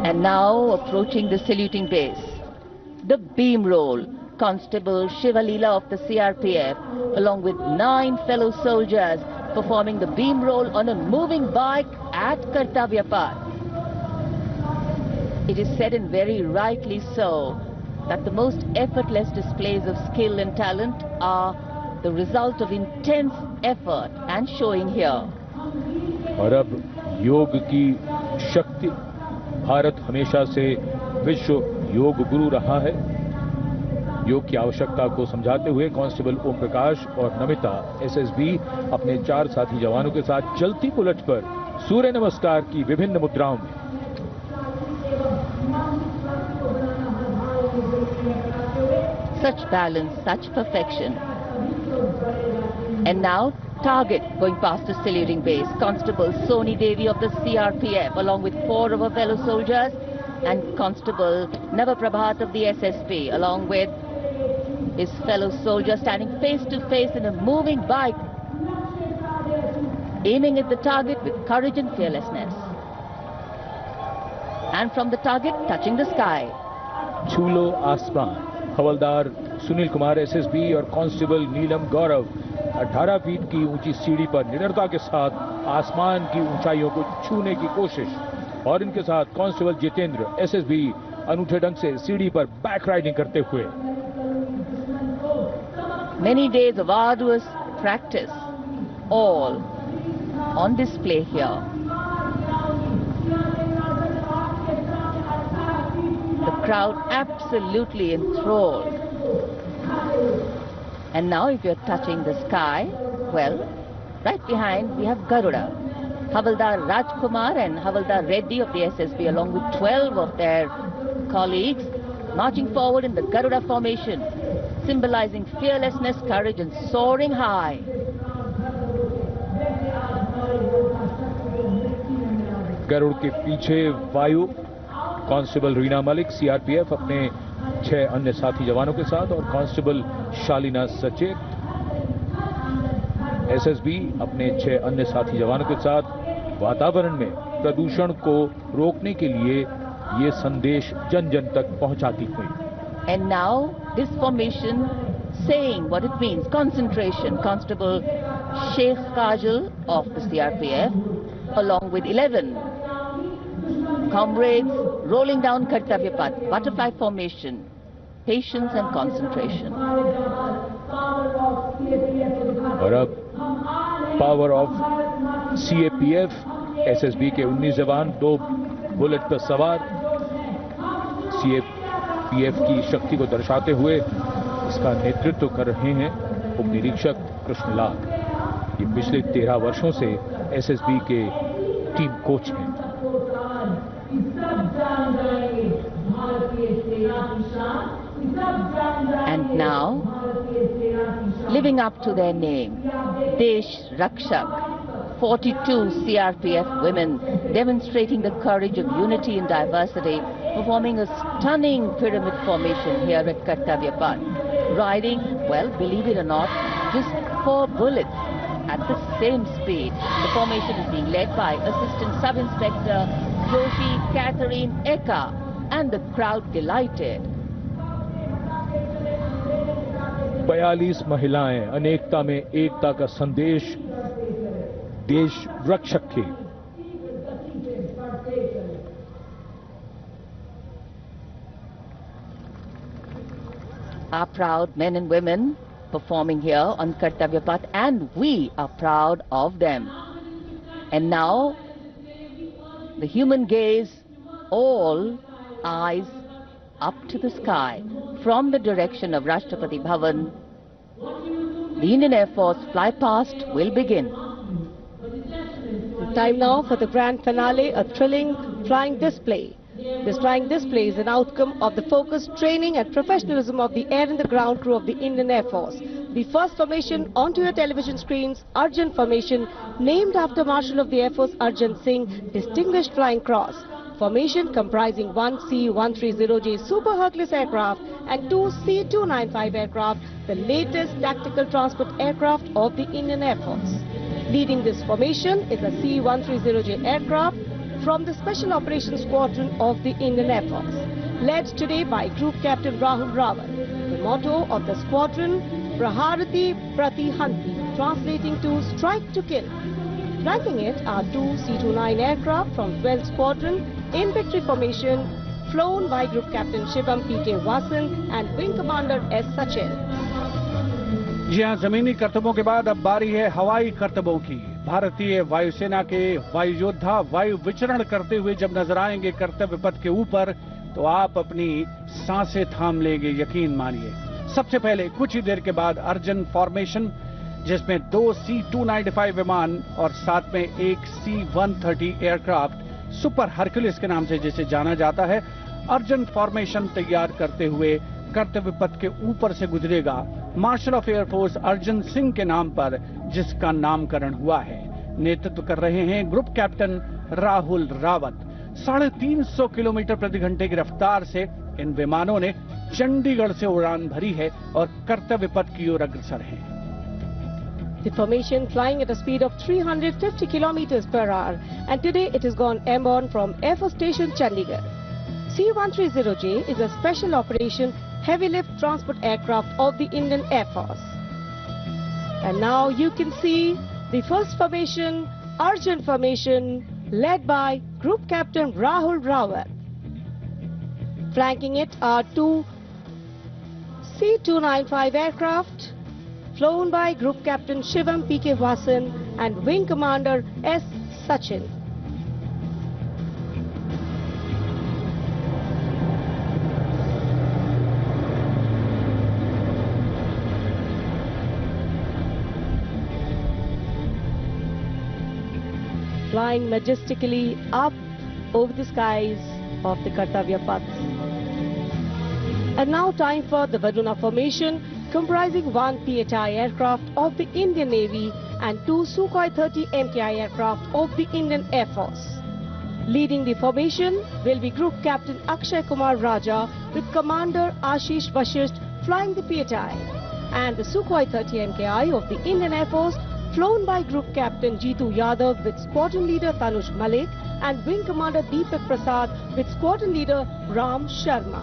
And now approaching the saluting base, the beam roll. Constable Shivalila of the CRPF, along with 9 fellow soldiers, performing the beam roll on a moving bike at Kartavya Path. It is said, and very rightly so, that the most effortless displays of skill and talent are the result of intense effort and showing here. और अब योग की शक्ति, भारत हमेशा से विश्व योग गुरु रहा है। योग की आवश्यकता को समझाते हुए कांस्टेबल ओम प्रकाश और नमिता एसएसबी अपने 4 साथी जवानों के साथ चलती पुलट पर सूर्य नमस्कार की विभिन्न मुद्राओं में। Such balance, such perfection. And now target going past the saluting base. Constable Soni Devi of the CRPF, along with 4 of her fellow soldiers, and Constable Navaprabhat of the SSB, along with his fellow soldier, standing face to face in a moving bike, aiming at the target with courage and fearlessness. And from the target, touching the sky. छूलो आसमान, हवलदार Sunil Kumar SSB और constable नीलम गौरव 18 feet की ऊंची सीढ़ी पर निडरता के साथ आसमान की ऊंचाइयों को छूने की कोशिश, और इनके साथ कांस्टेबल जितेंद्र एसएसबी अनूठे ढंग से सीढ़ी पर बैक राइडिंग करते हुए। Many days of arduous practice, all on display here. The crowd absolutely enthralled. And now if you're touching the sky, well, right behind we have Garuda. Havaldar Rajkumar and Havaldar Reddy of the SSB, along with 12 of their colleagues, marching forward in the Garuda formation, symbolizing fearlessness, courage and soaring high. Garuda के पीछे वायु, constable Reena Malik CRPF अपने 6 अन्य साथी जवानों के साथ, और कांस्टेबल शालिना सचेत एसएसबी अपने 6 अन्य साथी जवानों के साथ वातावरण में प्रदूषण को रोकने के लिए ये संदेश जन जन तक पहुंचाती हुई। And now this formation saying what it means, concentration. Constable Sheikh Kajal of the CRPF, along with 11 comrades, rolling down Kartavya Path, butterfly formation, patience and concentration. और अब पावर ऑफ सीएपीएफ, एसएसबी के 19 जवान 2 bullet पर सवार, CAPF की शक्ति को दर्शाते हुए इसका नेतृत्व कर रहे हैं उप निरीक्षक कृष्णलाल। ये पिछले 13 वर्षों से एसएसबी के टीम कोच हैं। And now, living up to their name, Desh Rakshak, 42 CRPF women demonstrating the courage of unity and diversity, performing a stunning pyramid formation here at Kartavya Path. Riding, well, believe it or not, just 4 bullets at the same speed. The formation is being led by Assistant Sub-Inspector Joshi Catherine Eka, and the crowd delighted. 42 महिलाएं अनेकता में एकता का संदेश देश रक्षक थे। Our proud men and women performing here on Kartavya Path, and we are proud of them. And now the human gaze, all eyes up to the sky. From the direction of Rashtrapati Bhavan, the Indian Air Force fly past will begin. Time now for the grand finale, a thrilling flying display. This flying display is an outcome of the focused training and professionalism of the air and the ground crew of the Indian Air Force. The first formation onto your television screens, Arjun formation, named after Marshal of the Air Force Arjun Singh, Distinguished Flying Cross. Formation comprising 1 C-130J Super Hercules aircraft and 2 C-295 aircraft, the latest tactical transport aircraft of the Indian Air Force. Leading this formation is a C-130J aircraft, from the Special Operations Squadron of the Indian Air Force, led today by Group Captain Rahul Rawat. The motto of the squadron, Praharati Pratihanti, translating to strike to kill. Flanking it are two C-29 aircraft from 12th Squadron in victory formation, flown by Group Captain Shivam P.K. Vasan and Wing Commander S. Sachin. जी हां, जमीनी करतबों के बाद अब बारी है हवाई करतबों की। भारतीय वायुसेना के वायु योद्धा वायु विचरण करते हुए जब नजर आएंगे कर्तव्य पथ के ऊपर, तो आप अपनी सांसें थाम लेंगे, यकीन मानिए। सबसे पहले कुछ ही देर के बाद अर्जन फॉर्मेशन, जिसमें 2 C-295 विमान और साथ में एक C-130 एयरक्राफ्ट सुपर हरक्यूलिस के नाम से जिसे जाना जाता है, अर्जन फॉर्मेशन तैयार करते हुए कर्तव्य पथ के ऊपर से गुजरेगा। Marshal of air force Arjan Singh के नाम पर जिसका नामकरण हुआ है। नेतृत्व कर रहे हैं group captain Rahul Rawat. 350 kilometre प्रति घंटे की रफ्तार से इन विमानों ने चंडीगढ़ से उड़ान भरी है और कर्तव्य पथ की ओर अग्रसर हैं। The formation flying at a speed of 350 kilometers per hour, and today it has gone airborne from Air Force Station Chandigarh. C-130J is a special operation heavy lift transport aircraft of the Indian Air Force. And now you can see the first formation, Arjun formation, led by Group Captain Rahul Rawat. Flanking it are two C-295 aircraft, flown by Group Captain Shivam P.K. Vasan and Wing Commander S. Sachin. Flying majestically up over the skies of the Kartavya Path. And now time for the Varuna formation, comprising one PHI aircraft of the Indian Navy and two Sukhoi 30 MKI aircraft of the Indian Air Force. Leading the formation will be Group Captain Akshay Kumar Raja with Commander Ashish Vashisht flying the PHI, and the Sukhoi 30 MKI of the Indian Air Force flown by Group Captain Jeetu Yadav with Squadron Leader Tanuj Malik and Wing Commander Deepak Prasad with Squadron Leader Ram Sharma.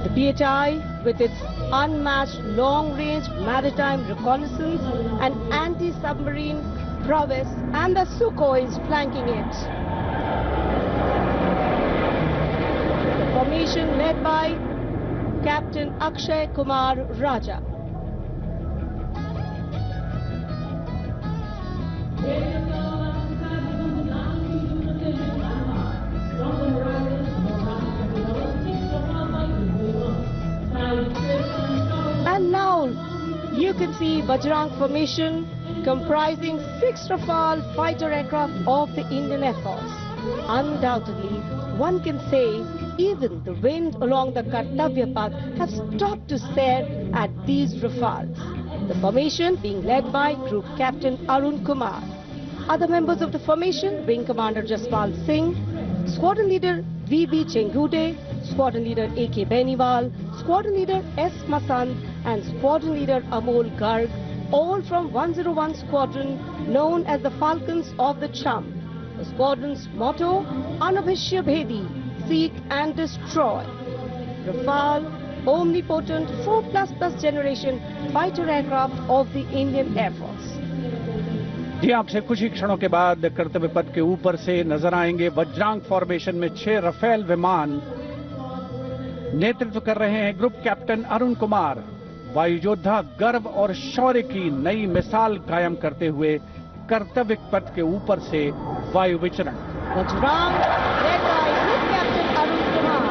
The PHI, with its unmatched long-range maritime reconnaissance and anti-submarine prowess, and the Sukhois flanking it. The formation led by Captain Akshay Kumar Raja. And now you can see Bajrang formation comprising 6 Rafale fighter aircraft of the Indian Air Force. Undoubtedly, one can say even the wind along the Kartavya Path have stopped to stare at these Rafales. The formation being led by Group Captain Arun Kumar. Other members of the formation, Wing Commander Jaspal Singh, Squadron Leader V.B. Chengude, Squadron Leader A.K. Beniwal, Squadron Leader S. Masand and Squadron Leader Amol Garg, all from 101 Squadron known as the Falcons of the Cham. The squadron's motto, Anabhishya Bhedi, seek and destroy. Rafale, omnipotent 4++ generation fighter aircraft of the Indian Air Force. जी, आपसे कुछ ही क्षणों के बाद कर्तव्य पथ के ऊपर से नजर आएंगे वज्रांग फॉर्मेशन में 6 रफेल विमान। नेतृत्व कर रहे हैं ग्रुप कैप्टन अरुण कुमार। वायु योद्धा गर्व और शौर्य की नई मिसाल कायम करते हुए कर्तव्य पथ के ऊपर से वायु विचरण। Vajrang, led by Group Captain Arun Kumar.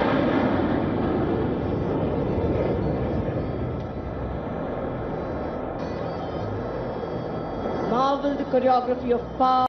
Marvel the choreography of power.